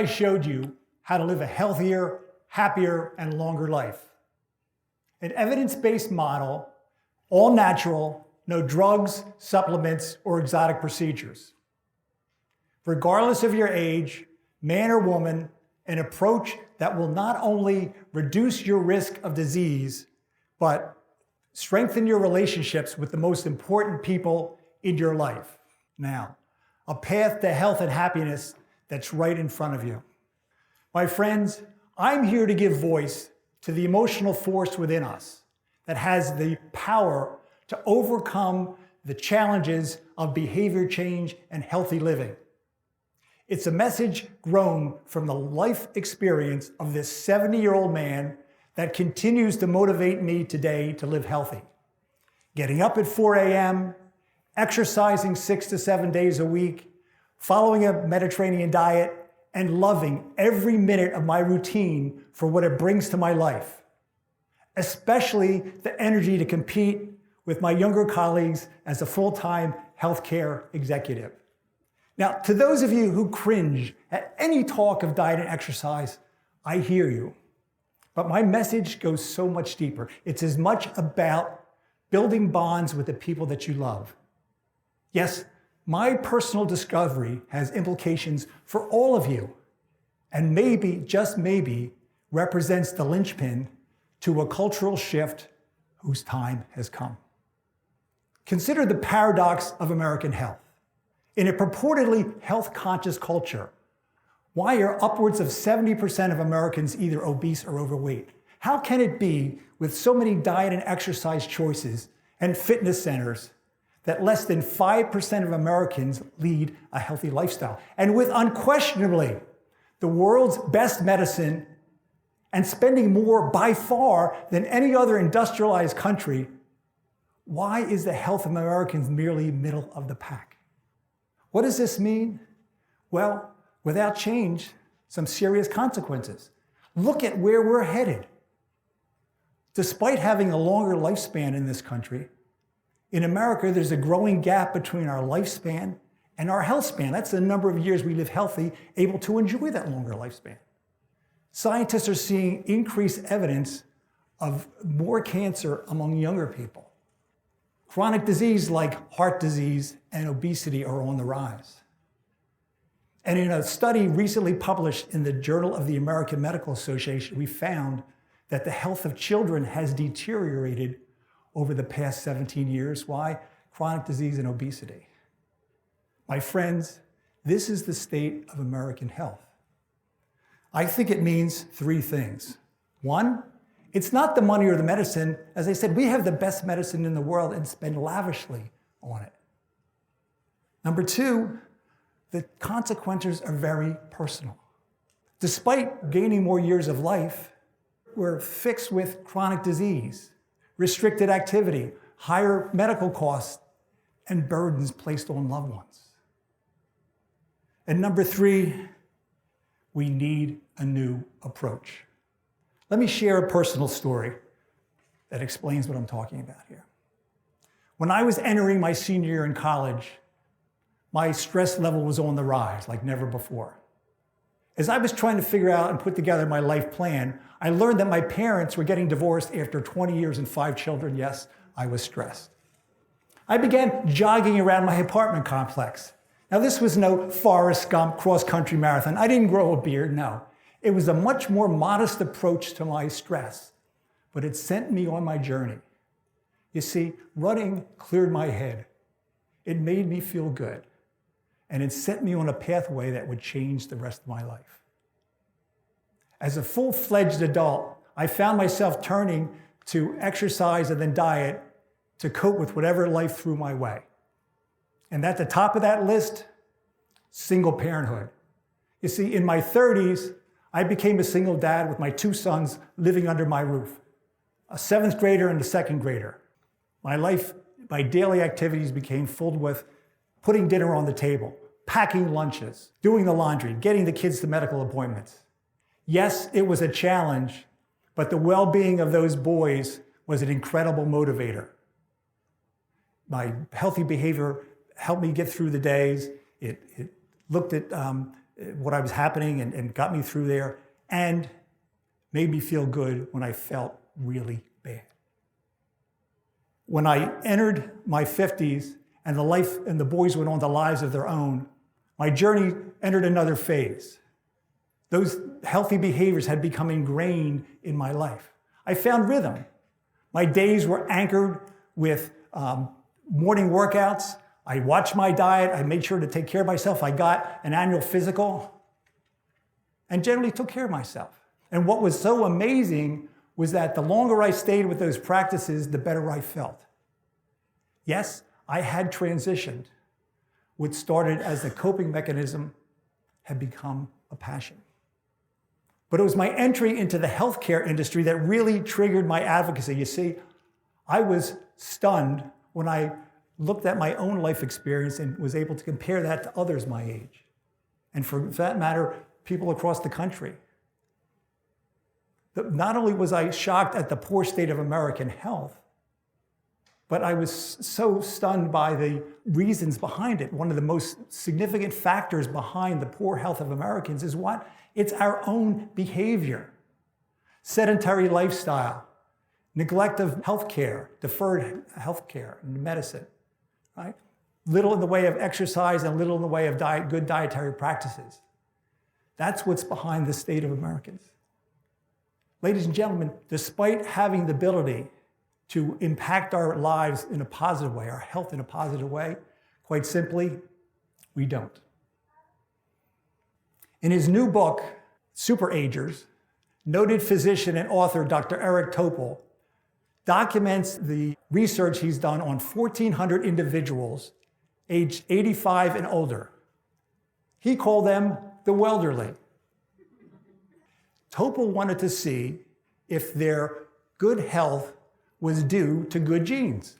I showed you how to live a healthier, happier, and longer life. An evidence-based model, all natural, no drugs, supplements, or exotic procedures. Regardless of your age, man or woman, an approach that will not only reduce your risk of disease, but strengthen your relationships with the most important people in your life. Now, a path to health and happiness that's right in front of you. My friends, I'm here to give voice to the emotional force within us that has the power to overcome the challenges of behavior change and healthy living. It's a message grown from the life experience of this 70-year-old man that continues to motivate me today to live healthy. Getting up at 4 a.m., exercising 6 to 7 days a week, following a Mediterranean diet, and loving every minute of my routine for what it brings to my life, especially the energy to compete with my younger colleagues as a full-time healthcare executive. Now, to those of you who cringe at any talk of diet and exercise, I hear you. But my message goes so much deeper. It's as much about building bonds with the people that you love. Yes, my personal discovery has implications for all of you, and maybe, just maybe, represents the linchpin to a cultural shift whose time has come. Consider the paradox of American health. In a purportedly health-conscious culture, why are upwards of 70% of Americans either obese or overweight? How can it be, with so many diet and exercise choices and fitness centers, that less than 5% of Americans lead a healthy lifestyle? And with unquestionably the world's best medicine and spending more by far than any other industrialized country, why is the health of Americans merely middle of the pack? What does this mean? Well, without change, some serious consequences. Look at where we're headed. Despite having a longer lifespan in this country, in America, there's a growing gap between our lifespan and our health span. That's the number of years we live healthy, able to enjoy that longer lifespan. Scientists are seeing increased evidence of more cancer among younger people. Chronic disease like heart disease and obesity are on the rise. And in a study recently published in the Journal of the American Medical Association, we found that the health of children has deteriorated over the past 17 years. Why? Chronic disease and obesity. My friends, this is the state of American health. I think it means three things. One, it's not the money or the medicine. As I said, we have the best medicine in the world and spend lavishly on it. Number two, the consequences are very personal. Despite gaining more years of life, we're fixed with chronic disease, restricted activity, higher medical costs, and burdens placed on loved ones. And number three, we need a new approach. Let me share a personal story that explains what I'm talking about here. When I was entering my senior year in college, my stress level was on the rise like never before. As I was trying to figure out and put together my life plan, I learned that my parents were getting divorced after 20 years and 5 children. Yes, I was stressed. I began jogging around my apartment complex. Now, this was no Forrest Gump cross-country marathon. I didn't grow a beard, no. It was a much more modest approach to my stress, but it sent me on my journey. You see, running cleared my head. It made me feel good, and it set me on a pathway that would change the rest of my life. As a full-fledged adult, I found myself turning to exercise and then diet to cope with whatever life threw my way. And at the top of that list, single parenthood. You see, in my 30s, I became a single dad with my 2 sons living under my roof, a 7th grader and a 2nd grader. My daily activities became filled with putting dinner on the table, packing lunches, doing the laundry, getting the kids to medical appointments. Yes, it was a challenge, but the well-being of those boys was an incredible motivator. My healthy behavior helped me get through the days. It looked at what I was happening and got me through there, and made me feel good when I felt really bad. When I entered my 50s and the boys went on to lives of their own, my journey entered another phase. Those healthy behaviors had become ingrained in my life. I found rhythm. My days were anchored with morning workouts. I watched my diet. I made sure to take care of myself. I got an annual physical and generally took care of myself. And what was so amazing was that the longer I stayed with those practices, the better I felt. Yes, I had transitioned. What started as a coping mechanism had become a passion. But it was my entry into the healthcare industry that really triggered my advocacy. You see, I was stunned when I looked at my own life experience and was able to compare that to others my age. And for that matter, people across the country. Not only was I shocked at the poor state of American health, but I was so stunned by the reasons behind it. One of the most significant factors behind the poor health of Americans is what? It's our own behavior. Sedentary lifestyle, neglect of healthcare, deferred healthcare and medicine, right? Little in the way of exercise and little in the way of good dietary practices. That's what's behind the state of Americans. Ladies and gentlemen, despite having the ability to impact our lives in a positive way, our health in a positive way, quite simply, we don't. In his new book, Superagers, noted physician and author Dr. Eric Topol documents the research he's done on 1,400 individuals aged 85 and older. He called them the welderly. Topol wanted to see if their good health was due to good genes.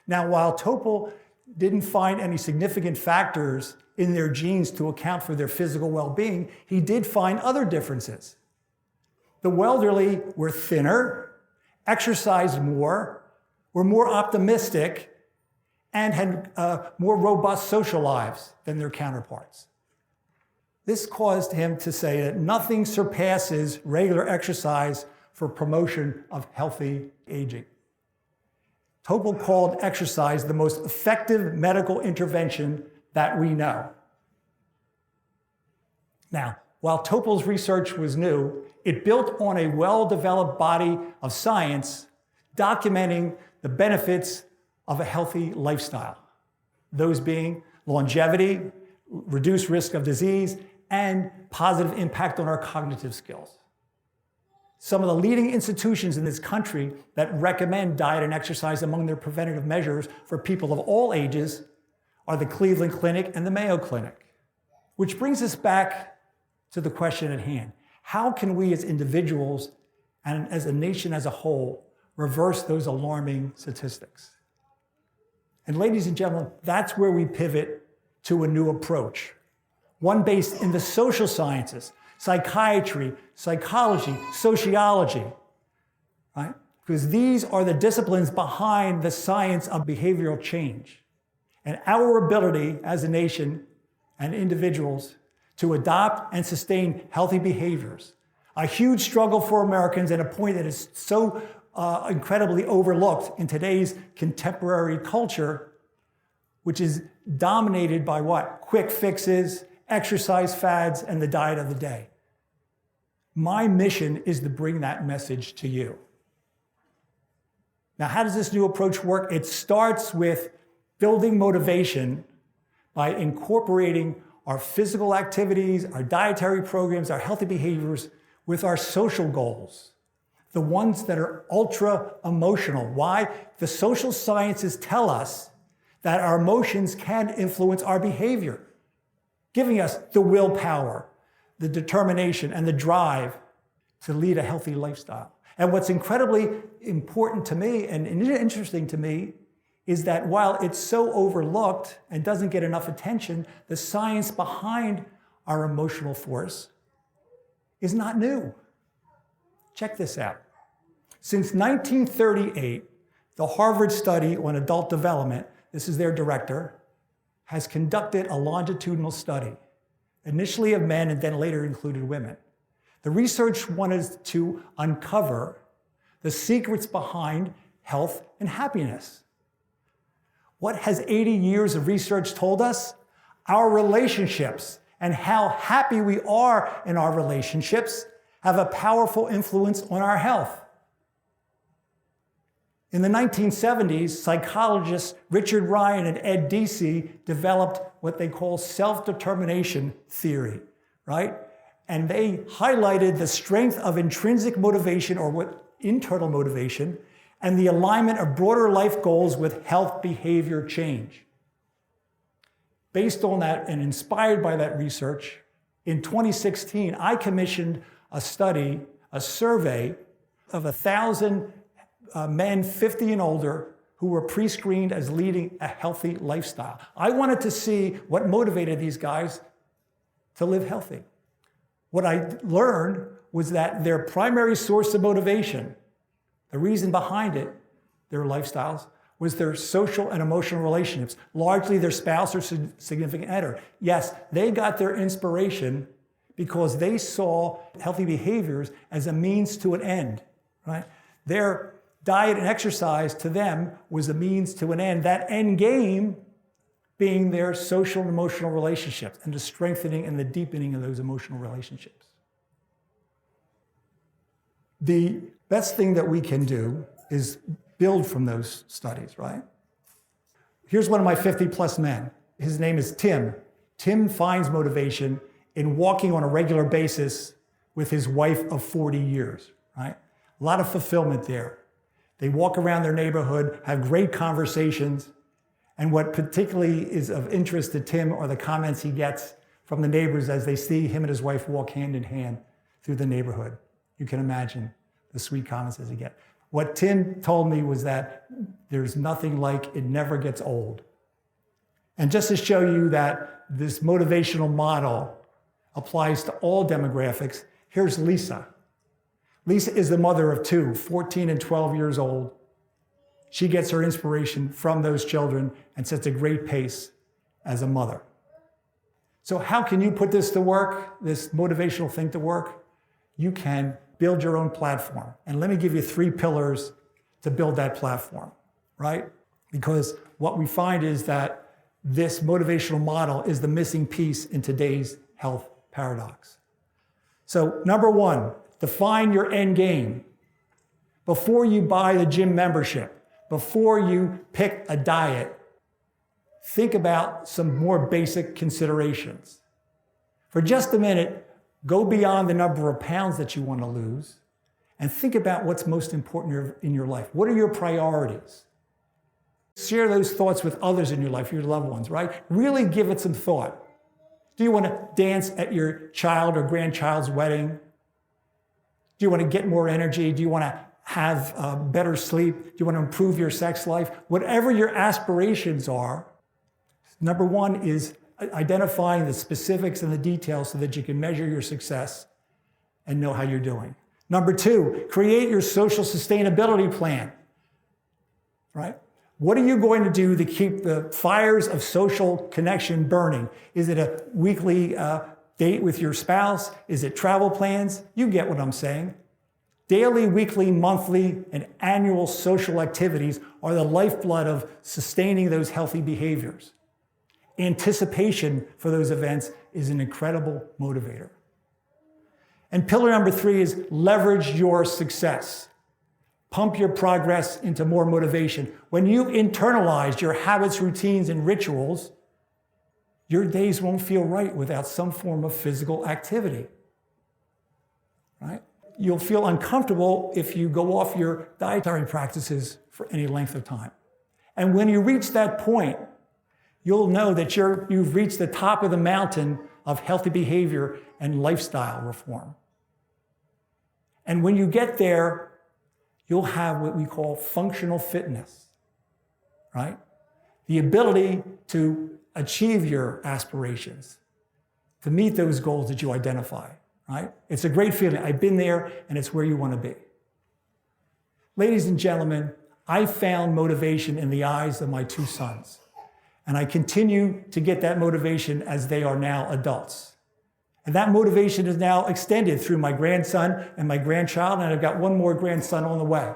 Now, while Topol didn't find any significant factors in their genes to account for their physical well-being, he did find other differences. The welderly were thinner, exercised more, were more optimistic, and had more robust social lives than their counterparts. This caused him to say that nothing surpasses regular exercise for promotion of healthy aging. Topol called exercise the most effective medical intervention that we know. Now, while Topol's research was new, it built on a well-developed body of science documenting the benefits of a healthy lifestyle. Those being longevity, reduced risk of disease, and positive impact on our cognitive skills. Some of the leading institutions in this country that recommend diet and exercise among their preventative measures for people of all ages are the Cleveland Clinic and the Mayo Clinic. Which brings us back to the question at hand. How can we as individuals and as a nation as a whole reverse those alarming statistics? And ladies and gentlemen, that's where we pivot to a new approach. One based in the social sciences, psychiatry, psychology, sociology, right? Because these are the disciplines behind the science of behavioral change. And our ability as a nation and individuals to adopt and sustain healthy behaviors, a huge struggle for Americans and a point that is so incredibly overlooked in today's contemporary culture, which is dominated by what? Quick fixes, exercise fads, and the diet of the day. My mission is to bring that message to you. Now, how does this new approach work? It starts with building motivation by incorporating our physical activities, our dietary programs, our healthy behaviors with our social goals, the ones that are ultra emotional. Why? The social sciences tell us that our emotions can influence our behavior, giving us the willpower, the determination, and the drive to lead a healthy lifestyle. And what's incredibly important to me and interesting to me is that while it's so overlooked and doesn't get enough attention, the science behind our emotional force is not new. Check this out. Since 1938, the Harvard study on adult development, this is their director, has conducted a longitudinal study initially of men and then later included women. The research wanted to uncover the secrets behind health and happiness. What has 80 years of research told us? Our relationships and how happy we are in our relationships have a powerful influence on our health. In the 1970s, psychologists Richard Ryan and Ed Deci developed what they call self-determination theory, right? And they highlighted the strength of intrinsic motivation, or what internal motivation, and the alignment of broader life goals with health behavior change. Based on that and inspired by that research, in 2016, I commissioned a study, a survey of 1,000 men 50 and older who were pre-screened as leading a healthy lifestyle. I wanted to see what motivated these guys to live healthy. What I learned was that their primary source of motivation, the reason behind it, their lifestyles, was their social and emotional relationships, largely their spouse or significant other. Yes, they got their inspiration because they saw healthy behaviors as a means to an end, right? Their diet and exercise to them was a means to an end. That end game being their social and emotional relationships and the strengthening and the deepening of those emotional relationships. The best thing that we can do is build from those studies, right? Here's one of my 50-plus men. His name is Tim. Tim finds motivation in walking on a regular basis with his wife of 40 years, right? A lot of fulfillment there. They walk around their neighborhood, have great conversations, and what particularly is of interest to Tim are the comments he gets from the neighbors as they see him and his wife walk hand in hand through the neighborhood. You can imagine the sweet comments as he gets. What Tim told me was that there's nothing like it never gets old. And just to show you that this motivational model applies to all demographics, here's Lisa. Lisa is the mother of two, 14 and 12 years old. She gets her inspiration from those children and sets a great pace as a mother. So how can you put this to work, this motivational thing to work? You can build your own platform. And let me give you 3 pillars to build that platform, right? Because what we find is that this motivational model is the missing piece in today's health paradox. So number 1, define your end game. Before you buy the gym membership, before you pick a diet, think about some more basic considerations. For just a minute, go beyond the number of pounds that you want to lose and think about what's most important in your life. What are your priorities? Share those thoughts with others in your life, your loved ones, right? Really give it some thought. Do you want to dance at your child or grandchild's wedding? Do you want to get more energy? Do you want to have better sleep? Do you want to improve your sex life? Whatever your aspirations are, number 1 is identifying the specifics and the details so that you can measure your success and know how you're doing. Number 2, create your social sustainability plan, right? What are you going to do to keep the fires of social connection burning? Is it a weekly date with your spouse? Is it travel plans? You get what I'm saying. Daily, weekly, monthly, and annual social activities are the lifeblood of sustaining those healthy behaviors. Anticipation for those events is an incredible motivator. And pillar number 3 is leverage your success. Pump your progress into more motivation. When you internalize your habits, routines, and rituals, your days won't feel right without some form of physical activity, right? You'll feel uncomfortable if you go off your dietary practices for any length of time. And when you reach that point, you'll know that you've reached the top of the mountain of healthy behavior and lifestyle reform. And when you get there, you'll have what we call functional fitness, right? The ability to achieve your aspirations, to meet those goals that you identify, right? It's a great feeling. I've been there, and it's where you want to be. Ladies and gentlemen, I found motivation in the eyes of my 2 sons. And I continue to get that motivation as they are now adults. And that motivation is now extended through my grandson and my grandchild, and I've got one more grandson on the way.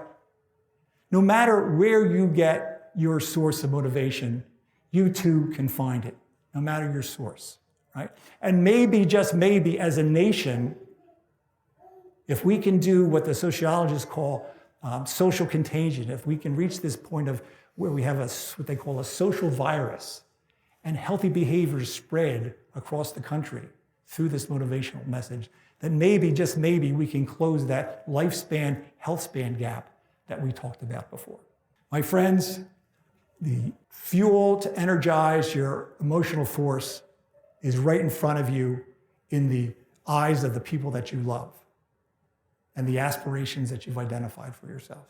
No matter where you get your source of motivation, you too can find it, no matter your source, right? And maybe, just maybe, as a nation, if we can do what the sociologists call social contagion, if we can reach this point of where we have what they call a social virus, and healthy behaviors spread across the country through this motivational message, then maybe, just maybe, we can close that lifespan, health span gap that we talked about before. My friends, the fuel to energize your emotional force is right in front of you in the eyes of the people that you love and the aspirations that you've identified for yourselves,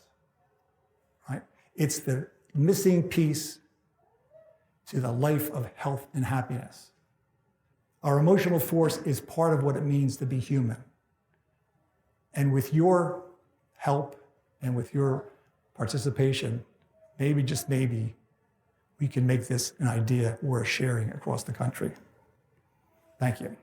right? It's the missing piece to the life of health and happiness. Our emotional force is part of what it means to be human. And with your help and with your participation, maybe, just maybe, we can make this an idea worth sharing across the country. Thank you.